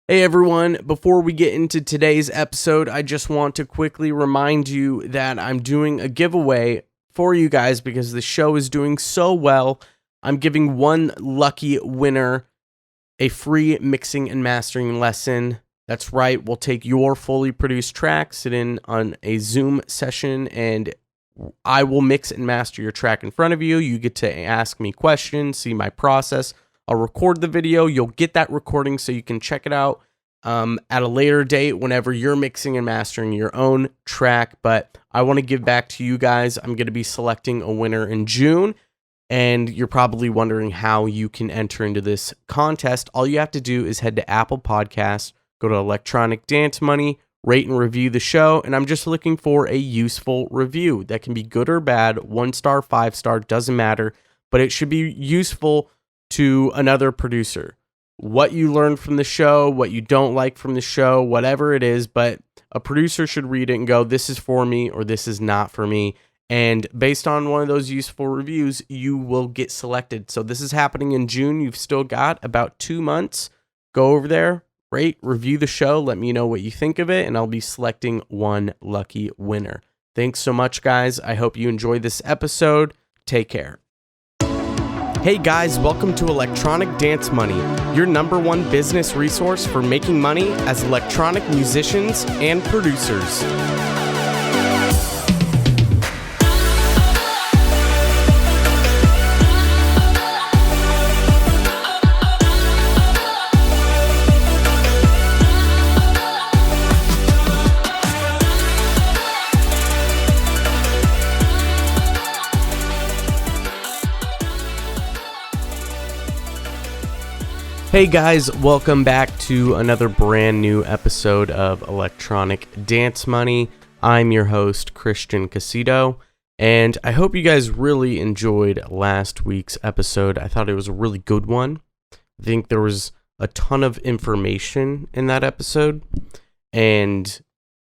Hey everyone, before we get into today's episode, I just want to quickly remind you that I'm doing a giveaway for you guys because the show is doing so well. I'm giving one lucky winner a free mixing and mastering lesson. That's right, we'll take your fully produced track, sit in on a Zoom session, and I will mix and master your track in front of you. You get to ask me questions, see my process. I'll record the video. You'll get that recording so you can check it out at a later date whenever you're mixing and mastering your own track. But I want to give back to you guys. I'm going to be selecting a winner in June, and you're probably wondering how you can enter into this contest. All you have to do is head to Apple Podcasts, go to Electronic Dance Money, rate and review the show, and I'm just looking for a useful review. That can be good or bad, 1 star, 5 star, doesn't matter, but it should be useful to another producer. What you learned from the show, what you don't like from the show, whatever it is, but a producer should read it and go, this is for me or this is not for me. And based on one of those useful reviews, you will get selected. So this is happening in June. You've still got about 2 months. Go over there, rate, review the show, let me know what you think of it, and I'll be selecting one lucky winner. Thanks so much, guys. I hope you enjoyed this episode. Take care. Hey guys, welcome to Electronic Dance Money, your #1 business resource for making money as electronic musicians and producers. Hey guys, welcome back to another brand new episode of Electronic Dance Money. I'm your host, Christian Casito, and I hope you guys really enjoyed last week's episode. I thought it was a really good one. I think there was a ton of information in that episode, and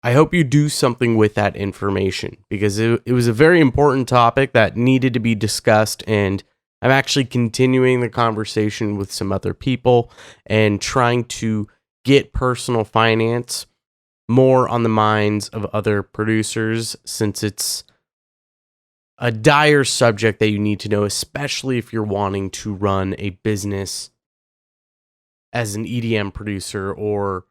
I hope you do something with that information because it was a very important topic that needed to be discussed, and I'm actually continuing the conversation with some other people and trying to get personal finance more on the minds of other producers, since it's a dire subject that you need to know, especially if you're wanting to run a business as an EDM producer or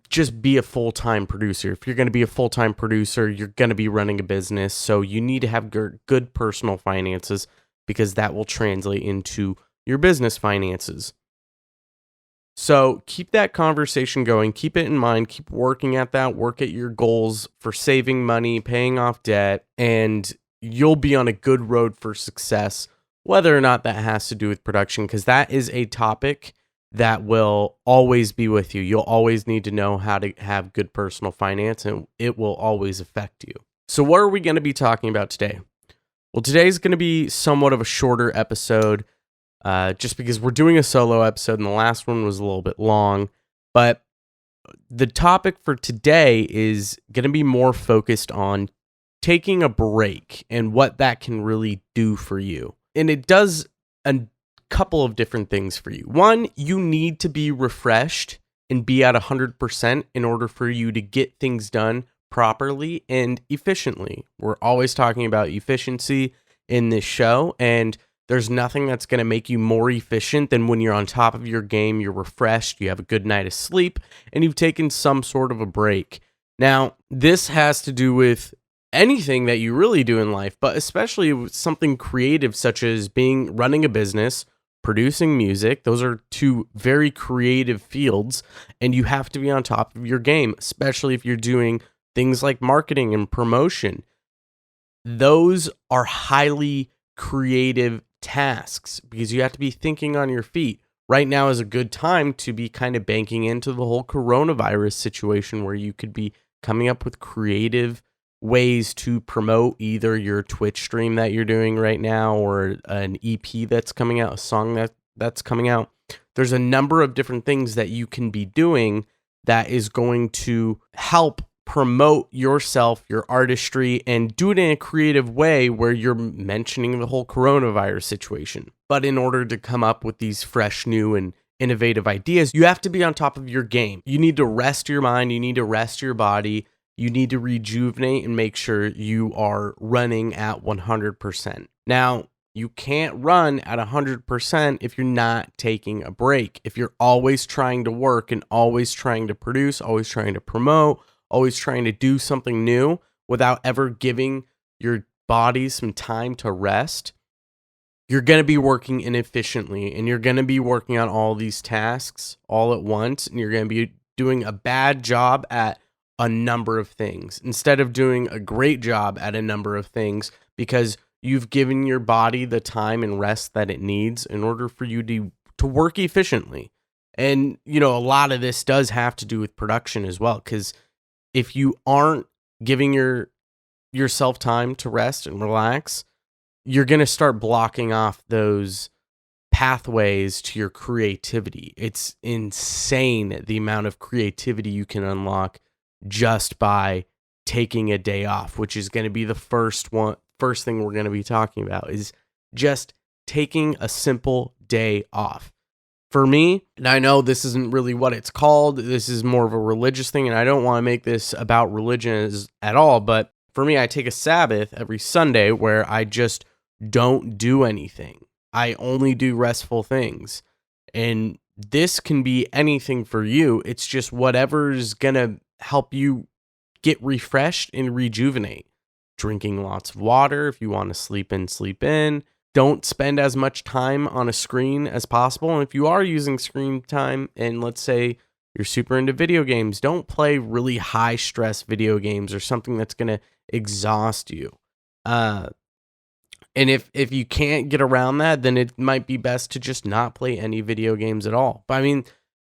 just be a full-time producer. If you're going to be a full-time producer, you're going to be running a business, so you need to have good personal finances, because that will translate into your business finances. So keep that conversation going, keep it in mind, keep working at that, work at your goals for saving money, paying off debt, and you'll be on a good road for success, whether or not that has to do with production, because that is a topic that will always be with you. You'll always need to know how to have good personal finance, and it will always affect you. So what are we going to be talking about today? Well, today's going to be somewhat of a shorter episode, just because we're doing a solo episode and the last one was a little bit long. But the topic for today is going to be more focused on taking a break and what that can really do for you. And it does a couple of different things for you. One, you need to be refreshed and be at 100% in order for you to get things done properly and efficiently. We're always talking about efficiency in this show, and there's nothing that's going to make you more efficient than when you're on top of your game, you're refreshed, you have a good night of sleep, and you've taken some sort of a break. Now, this has to do with anything that you really do in life, but especially with something creative such as running a business, producing music. Those are two very creative fields, and you have to be on top of your game, especially if you're doing things like marketing and promotion. Those are highly creative tasks because you have to be thinking on your feet. Right now is a good time to be kind of banking into the whole coronavirus situation where you could be coming up with creative ways to promote either your Twitch stream that you're doing right now or an EP that's coming out, a song that's coming out. There's a number of different things that you can be doing that is going to help promote yourself, your artistry, and do it in a creative way where you're mentioning the whole coronavirus situation. But in order to come up with these fresh, new, and innovative ideas. You have to be on top of your game. You need to rest your mind. You need to rest your body. You need to rejuvenate and make sure you are running at 100%. Now, you can't run at 100% if you're not taking a break. If you're always trying to work and always trying to produce, always trying to promote, always trying to do something new without ever giving your body some time to rest, you're going to be working inefficiently, and you're going to be working on all these tasks all at once, and you're going to be doing a bad job at a number of things instead of doing a great job at a number of things, because you've given your body the time and rest that it needs in order for you to work efficiently. And, a lot of this does have to do with production as well, because if you aren't giving yourself time to rest and relax, you're going to start blocking off those pathways to your creativity. It's insane the amount of creativity you can unlock just by taking a day off, which is going to be the first thing we're going to be talking about, is just taking a simple day off. For me, and I know this isn't really what it's called, this is more of a religious thing, and I don't want to make this about religion at all, but for me, I take a Sabbath every Sunday where I just don't do anything. I only do restful things. And this can be anything for you. It's just whatever's going to help you get refreshed and rejuvenate. Drinking lots of water. If you want to sleep in, sleep in. Don't spend as much time on a screen as possible. And if you are using screen time, and let's say you're super into video games, don't play really high stress video games or something that's going to exhaust you. And if you can't get around that, then it might be best to just not play any video games at all. But I mean,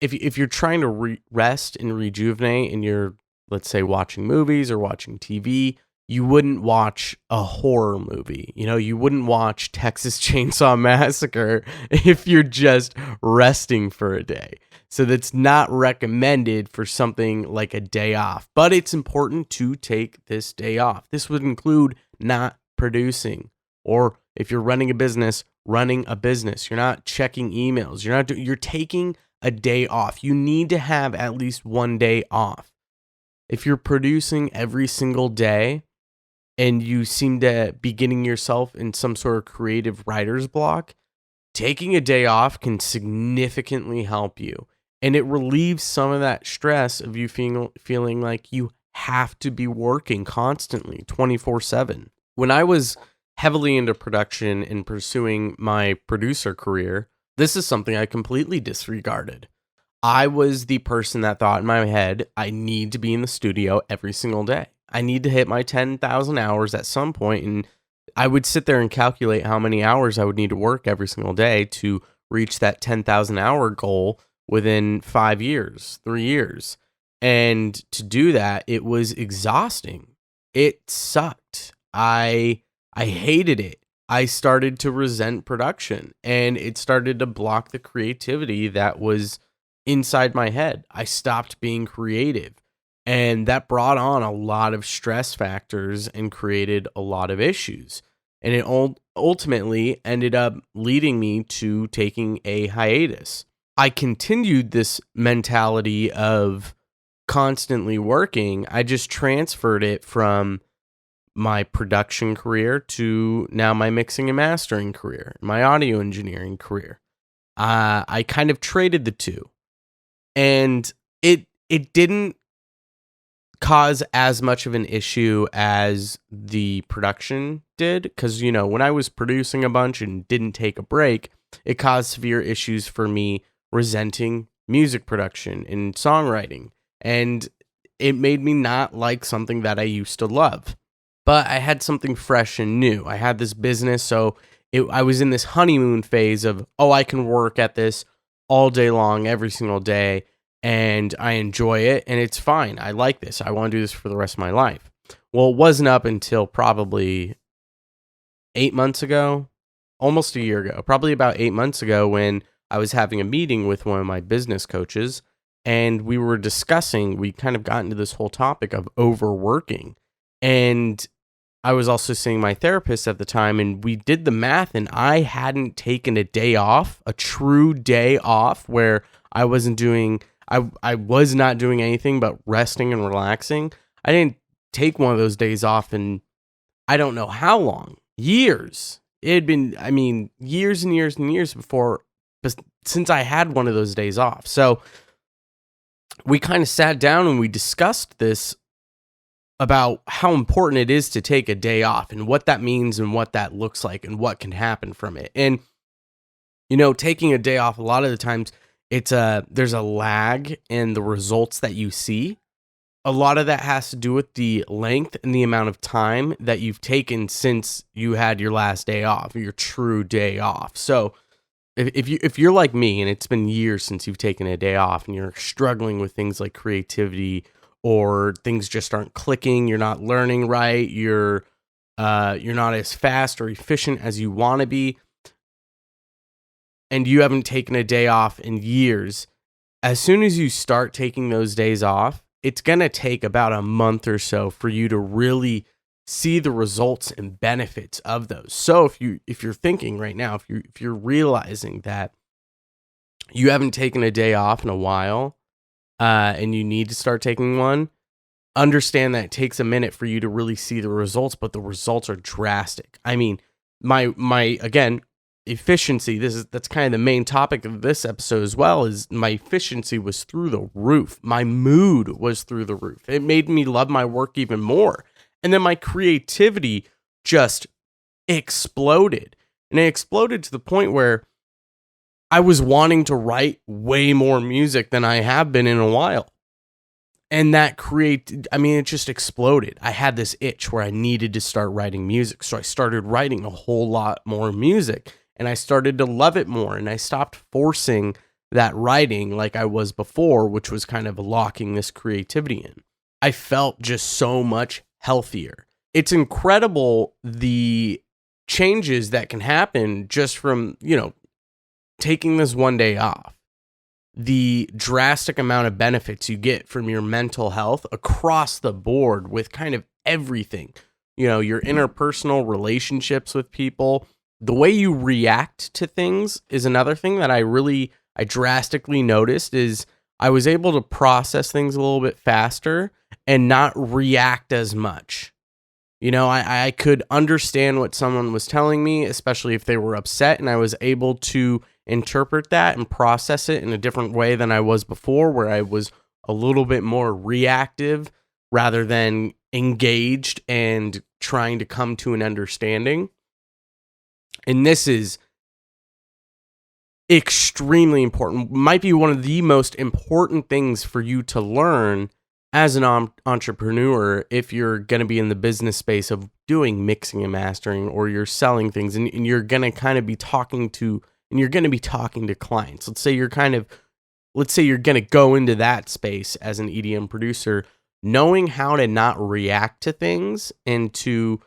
if you're trying to rest and rejuvenate, and you're, let's say, watching movies or watching TV, you wouldn't watch a horror movie. You wouldn't watch Texas Chainsaw Massacre if you're just resting for a day. So that's not recommended for something like a day off. But it's important to take this day off. This would include not producing. Or if you're running a business, you're not checking emails. You're taking a day off. You need to have at least one day off. If you're producing every single day and you seem to be getting yourself in some sort of creative writer's block, taking a day off can significantly help you. And it relieves some of that stress of you feeling like you have to be working constantly, 24/7. When I was heavily into production and pursuing my producer career, this is something I completely disregarded. I was the person that thought in my head, I need to be in the studio every single day. I need to hit my 10,000 hours at some point, and I would sit there and calculate how many hours I would need to work every single day to reach that 10,000 hour goal within 5 years, 3 years. And to do that, it was exhausting. It sucked. I hated it. I started to resent production, and it started to block the creativity that was inside my head. I stopped being creative, and that brought on a lot of stress factors and created a lot of issues. And it ultimately ended up leading me to taking a hiatus. I continued this mentality of constantly working. I just transferred it from my production career to now my mixing and mastering career, my audio engineering career. I kind of traded the two, and it didn't cause as much of an issue as the production did, because when I was producing a bunch and didn't take a break, it caused severe issues for me resenting music production and songwriting, and it made me not like something that I used to love. But I had something fresh and new. I had this business, so I was in this honeymoon phase of, I can work at this all day long, every single day, and I enjoy it, and it's fine. I like this. I want to do this for the rest of my life. Well, it wasn't up until probably 8 months ago, almost a year ago, probably about 8 months ago, when I was having a meeting with one of my business coaches, and we kind of got into this whole topic of overworking. And I was also seeing my therapist at the time, and we did the math, and I hadn't taken a day off, a true day off where I wasn't doing, I was not doing anything but resting and relaxing. I didn't take one of those days off in I don't know how long, years. It had been, years and years and years since I had one of those days off. So we kind of sat down and we discussed this about how important it is to take a day off and what that means and what that looks like and what can happen from it. And, taking a day off, a lot of the times there's a lag in the results that you see. A lot of that has to do with the length and the amount of time that you've taken since you had your last day off, your true day off. So if you're like me and it's been years since you've taken a day off and you're struggling with things like creativity, or things just aren't clicking, you're not learning right, you're not as fast or efficient as you want to be, and you haven't taken a day off in years, as soon as you start taking those days off, it's going to take about a month or so for you to really see the results and benefits of those. So if you're thinking right now, if you're realizing that you haven't taken a day off in a while, and you need to start taking one, understand that it takes a minute for you to really see the results, but the results are drastic. I mean, my again, efficiency, that's kind of the main topic of this episode as well, is my efficiency was through the roof. My mood was through the roof. It made me love my work even more. And then my creativity just exploded. And it exploded to the point where I was wanting to write way more music than I have been in a while. And that it just exploded. I had this itch where I needed to start writing music. So I started writing a whole lot more music, and I started to love it more. And I stopped forcing that writing like I was before, which was kind of locking this creativity in. I felt just so much healthier. It's incredible the changes that can happen just from, taking this one day off. The drastic amount of benefits you get from your mental health across the board with kind of everything. Your interpersonal relationships with people, the way you react to things is another thing that I drastically noticed. Is I was able to process things a little bit faster and not react as much. I could understand what someone was telling me, especially if they were upset, and I was able to interpret that and process it in a different way than I was before, where I was a little bit more reactive rather than engaged and trying to come to an understanding. And this is extremely important. Might be one of the most important things for you to learn as an entrepreneur if you're going to be in the business space of doing mixing and mastering, or you're selling things and you're going to kind of be talking to clients. Let's say you're going to go into that space as an EDM producer. Knowing how to not react to things and to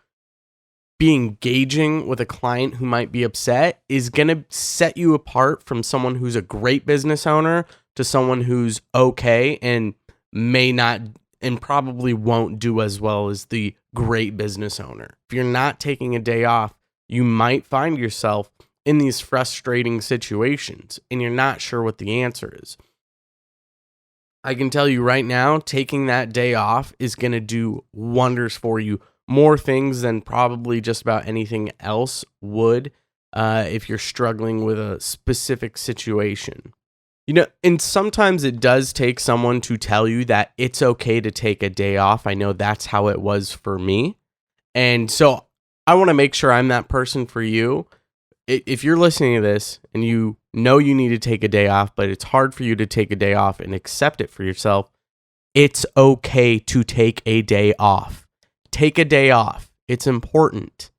be engaging with a client who might be upset is going to set you apart from someone who's a great business owner to someone who's okay and may not and probably won't do as well as the great business owner. If you're not taking a day off, you might find yourself in these frustrating situations and you're not sure what the answer is. I can tell you right now, taking that day off is going to do wonders for you. More things than probably just about anything else would, if you're struggling with a specific situation. And sometimes it does take someone to tell you that it's okay to take a day off. I know that's how it was for me. And so I want to make sure I'm that person for you. If you're listening to this and you know you need to take a day off, but it's hard for you to take a day off and accept it for yourself, it's okay to take a day off. Take a day off. It's important.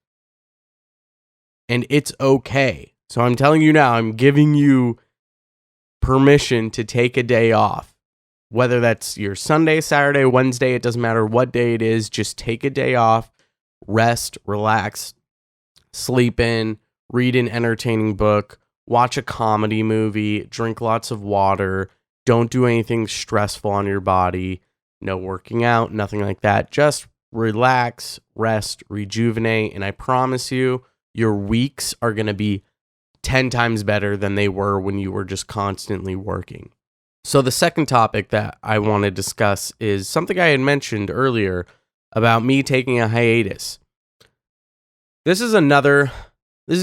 And it's okay. So I'm telling you now, I'm giving you permission to take a day off. Whether that's your Sunday, Saturday, Wednesday, it doesn't matter what day it is. Just take a day off, rest, relax, sleep in, read an entertaining book, watch a comedy movie, drink lots of water. Don't do anything stressful on your body. No working out, nothing like that. Just relax, rest, rejuvenate, and I promise you, your weeks are going to be 10 times better than they were when you were just constantly working. So the second topic that I want to discuss is something I had mentioned earlier about me taking a hiatus. This is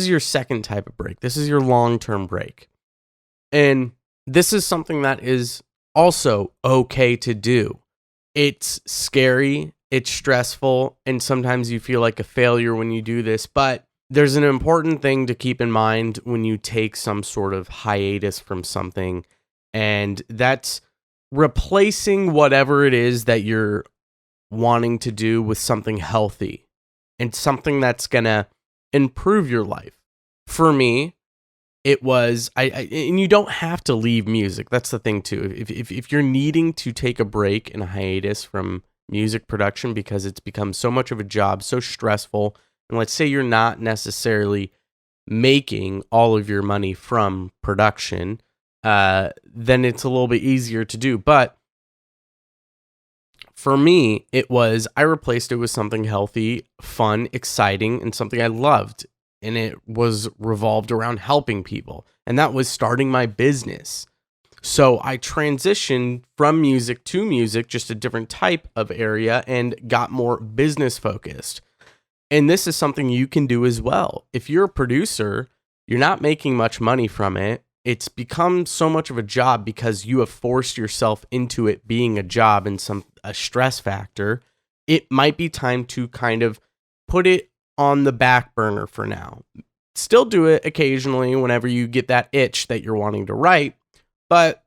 your second type of break. This is your long-term break. And this is something that is also okay to do. It's scary, it's stressful, and sometimes you feel like a failure when you do this, but there's an important thing to keep in mind when you take some sort of hiatus from something, and that's replacing whatever it is that you're wanting to do with something healthy and something that's going to improve your life. For me, it was, and you don't have to leave music. That's the thing too. If you're needing to take a break and a hiatus from music production because it's become so much of a job, so stressful, and let's say you're not necessarily making all of your money from production, then it's a little bit easier to do. But for me, I replaced it with something healthy, fun, exciting, and something I loved. And it was revolved around helping people. And that was starting my business. So I transitioned from music to music, just a different type of area, and got more business focused. And this is something you can do as well. If you're a producer, you're not making much money from it. It's become so much of a job because you have forced yourself into it being a job and a stress factor. It might be time to kind of put it on the back burner for now. Still do it occasionally whenever you get that itch that you're wanting to write, but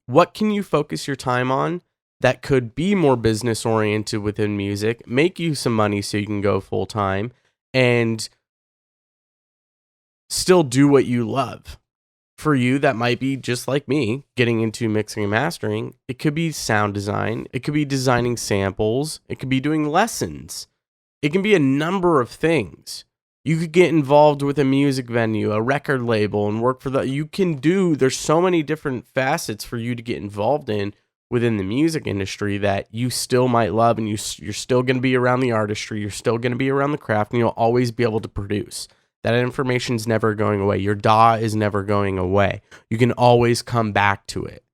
what can you focus your time on that could be more business oriented within music, make you some money so you can go full time, and still do what you love? For you, that might be just like me, getting into mixing and mastering. It could be sound design. It could be designing samples. It could be doing lessons. It can be a number of things. You could get involved with a music venue, a record label, and work for there's so many different facets for you to get involved in within the music industry that you still might love, and you're still going to be around the artistry, you're still going to be around the craft, and you'll always be able to produce. That information's never going away. Your DAW is never going away. You can always come back to it.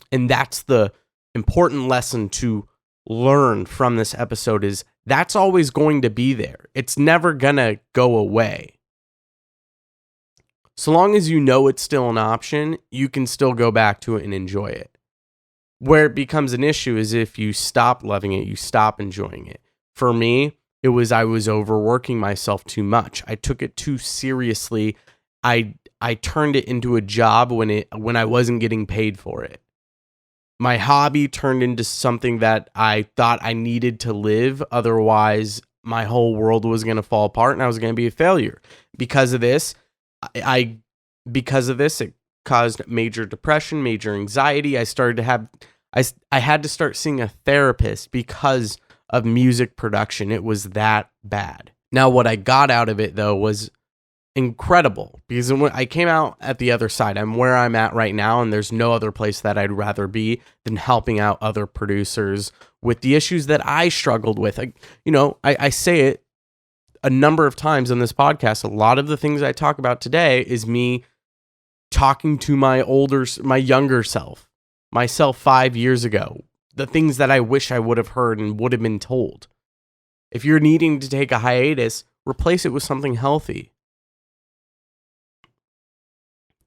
And that's the important lesson to learn from this episode, is that's always going to be there. It's never gonna go away. So long as you know it's still an option, you can still go back to it and enjoy it. Where it becomes an issue is if you stop loving it, you stop enjoying it. For me, I was overworking myself too much. I took it too seriously. I turned it into a job when I wasn't getting paid for it. My hobby turned into something that I thought I needed to live. Otherwise, my whole world was going to fall apart and I was going to be a failure. Because of this, it caused major depression, major anxiety. I had to start seeing a therapist because of music production. It was that bad. Now, what I got out of it, though, was incredible, because when I came out at the other side, I'm where I'm at right now, and there's no other place that I'd rather be than helping out other producers with the issues that I struggled with. I say it a number of times on this podcast. A lot of the things I talk about today is me talking to my younger self, myself 5 years ago, the things that I wish I would have heard and would have been told. If you're needing to take a hiatus, replace it with something healthy.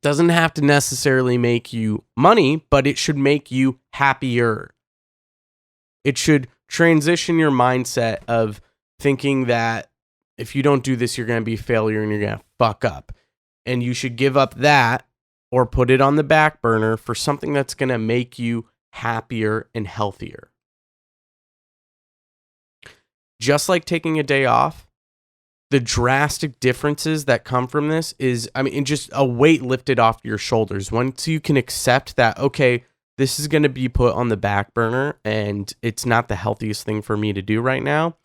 Doesn't have to necessarily make you money, but it should make you happier. It should transition your mindset of thinking that if you don't do this, you're going to be a failure and you're going to fuck up. And you should give up that or put it on the back burner for something that's going to make you happier and healthier. Just like taking a day off, the drastic differences that come from this is, just a weight lifted off your shoulders. Once you can accept that, okay, this is going to be put on the back burner and it's not the healthiest thing for me to do right now.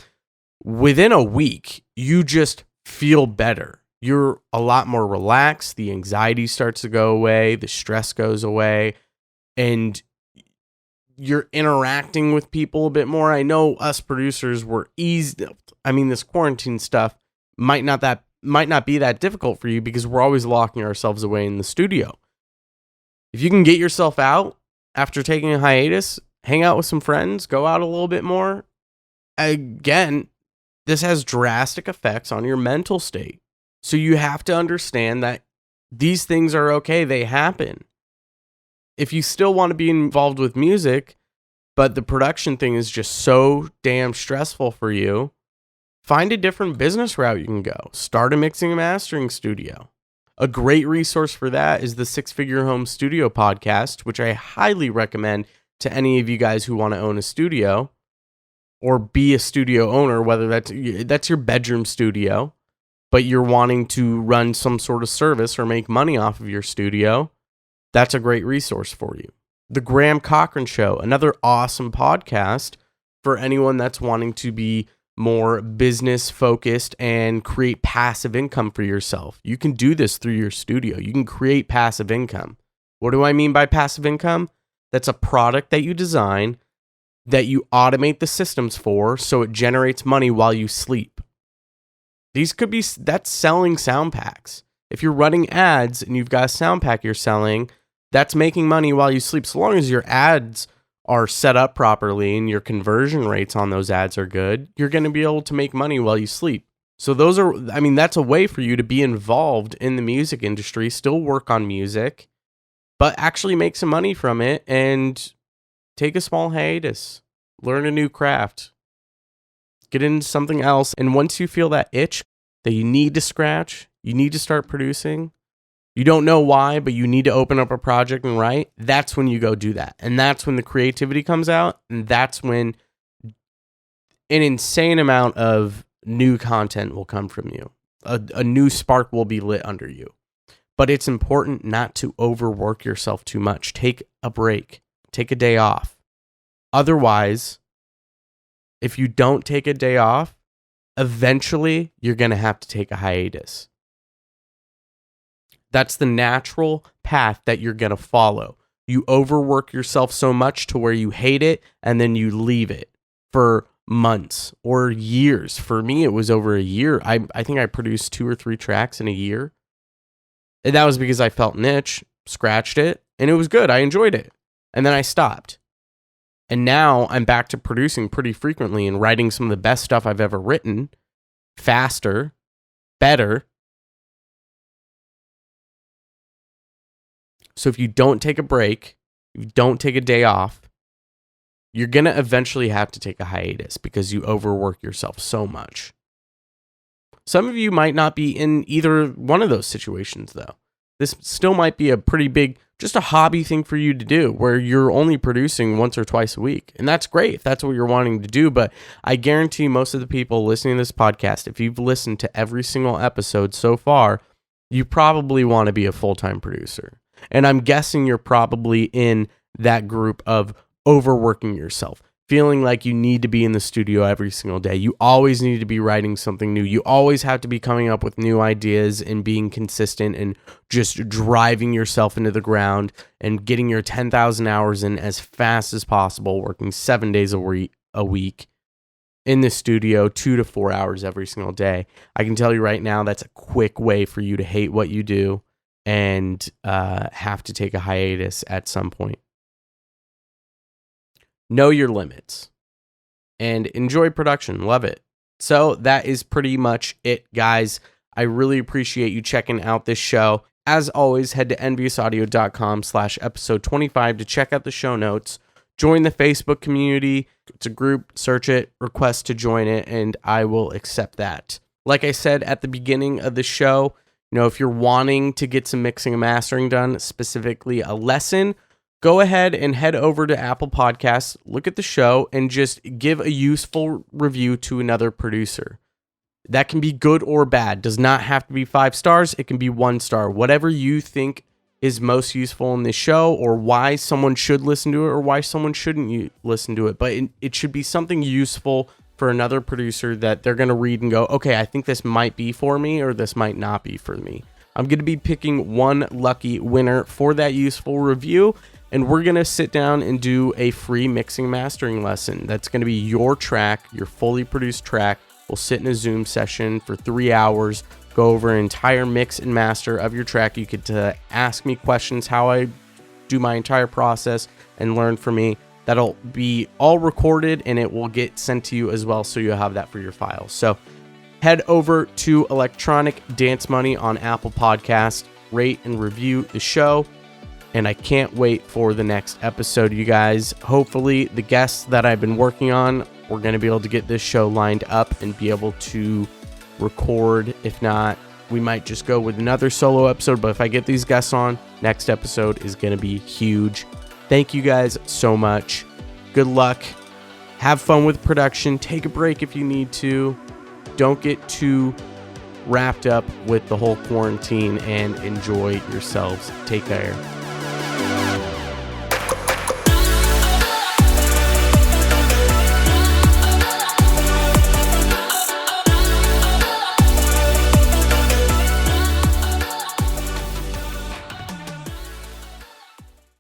Within a week, you just feel better. You're a lot more relaxed. The anxiety starts to go away. The stress goes away. And you're interacting with people a bit more. I know us producers were eased. I mean, this quarantine stuff might not be that difficult for you because we're always locking ourselves away in the studio. If you can get yourself out after taking a hiatus, hang out with some friends, go out a little bit more. Again, this has drastic effects on your mental state. So you have to understand that these things are okay. They happen. If you still want to be involved with music, but the production thing is just so damn stressful for you, find a different business route you can go. Start a mixing and mastering studio. A great resource for that is the Six Figure Home Studio podcast, which I highly recommend to any of you guys who want to own a studio or be a studio owner, whether that's your bedroom studio, but you're wanting to run some sort of service or make money off of your studio. That's a great resource for you. The Graham Cochran Show, another awesome podcast for anyone that's wanting to be more business focused and create passive income for yourself. You can do this through your studio. You can create passive income. What do I mean by passive income? That's a product that you design that you automate the systems for so it generates money while you sleep. That's selling sound packs. If you're running ads and you've got a sound pack you're selling, that's making money while you sleep. So long as your ads are set up properly and your conversion rates on those ads are good, you're going to be able to make money while you sleep. So that's a way for you to be involved in the music industry, still work on music, but actually make some money from it and take a small hiatus, learn a new craft, get into something else. And once you feel that itch that you need to scratch, you need to start producing, you don't know why, but you need to open up a project and write, that's when you go do that. And that's when the creativity comes out. And that's when an insane amount of new content will come from you. A new spark will be lit under you. But it's important not to overwork yourself too much. Take a break. Take a day off. Otherwise, if you don't take a day off, eventually you're going to have to take a hiatus. That's the natural path that you're going to follow. You overwork yourself so much to where you hate it and then you leave it for months or years. For me, it was over a year. I think I produced 2 or 3 tracks in a year. And that was because I felt an itch, scratched it, and it was good. I enjoyed it. And then I stopped. And now I'm back to producing pretty frequently and writing some of the best stuff I've ever written, faster, better. So if you don't take a break, if you don't take a day off, you're going to eventually have to take a hiatus because you overwork yourself so much. Some of you might not be in either one of those situations, though. This still might be a pretty big, just a hobby thing for you to do where you're only producing once or twice a week. And that's great if that's what you're wanting to do. But I guarantee most of the people listening to this podcast, if you've listened to every single episode so far, you probably want to be a full-time producer. And I'm guessing you're probably in that group of overworking yourself, feeling like you need to be in the studio every single day. You always need to be writing something new. You always have to be coming up with new ideas and being consistent and just driving yourself into the ground and getting your 10,000 hours in as fast as possible, working 7 days a week in the studio, 2 to 4 hours every single day. I can tell you right now, that's a quick way for you to hate what you do and have to take a hiatus at some point. Know your limits and enjoy production. Love it. So that is pretty much it, guys. I really appreciate you checking out this show. As always, head to enviousaudio.com/episode 25 to check out the show notes. Join the Facebook community. It's a group. Search it, request to join it, and I will accept that. Like I said at the beginning of the show, if you're wanting to get some mixing and mastering done, specifically a lesson, go ahead and head over to Apple Podcasts, look at the show, and just give a useful review to another producer. That can be good or bad. Does not have to be 5 stars. It can be 1 star. Whatever you think is most useful in this show, or why someone should listen to it or why someone shouldn't listen to it. But it should be something useful for another producer that they're going to read and go, okay, I think this might be for me or this might not be for me. I'm going to be picking one lucky winner for that useful review. and we're going to sit down and do a free mixing mastering lesson. That's going to be your track, your fully produced track. We'll sit in a Zoom session for 3 hours, go over an entire mix and master of your track. You get to ask me questions, how I do my entire process, and learn from me. That'll be all recorded, and it will get sent to you as well, so you'll have that for your files. So head over to Electronic Dance Money on Apple Podcast, rate and review the show, and I can't wait for the next episode, you guys. Hopefully, the guests that I've been working on, we're going to be able to get this show lined up and be able to record. If not, we might just go with another solo episode, but if I get these guests on, next episode is going to be huge. Thank you guys so much. Good luck. Have fun with production. Take a break if you need to. Don't get too wrapped up with the whole quarantine, and enjoy yourselves. Take care.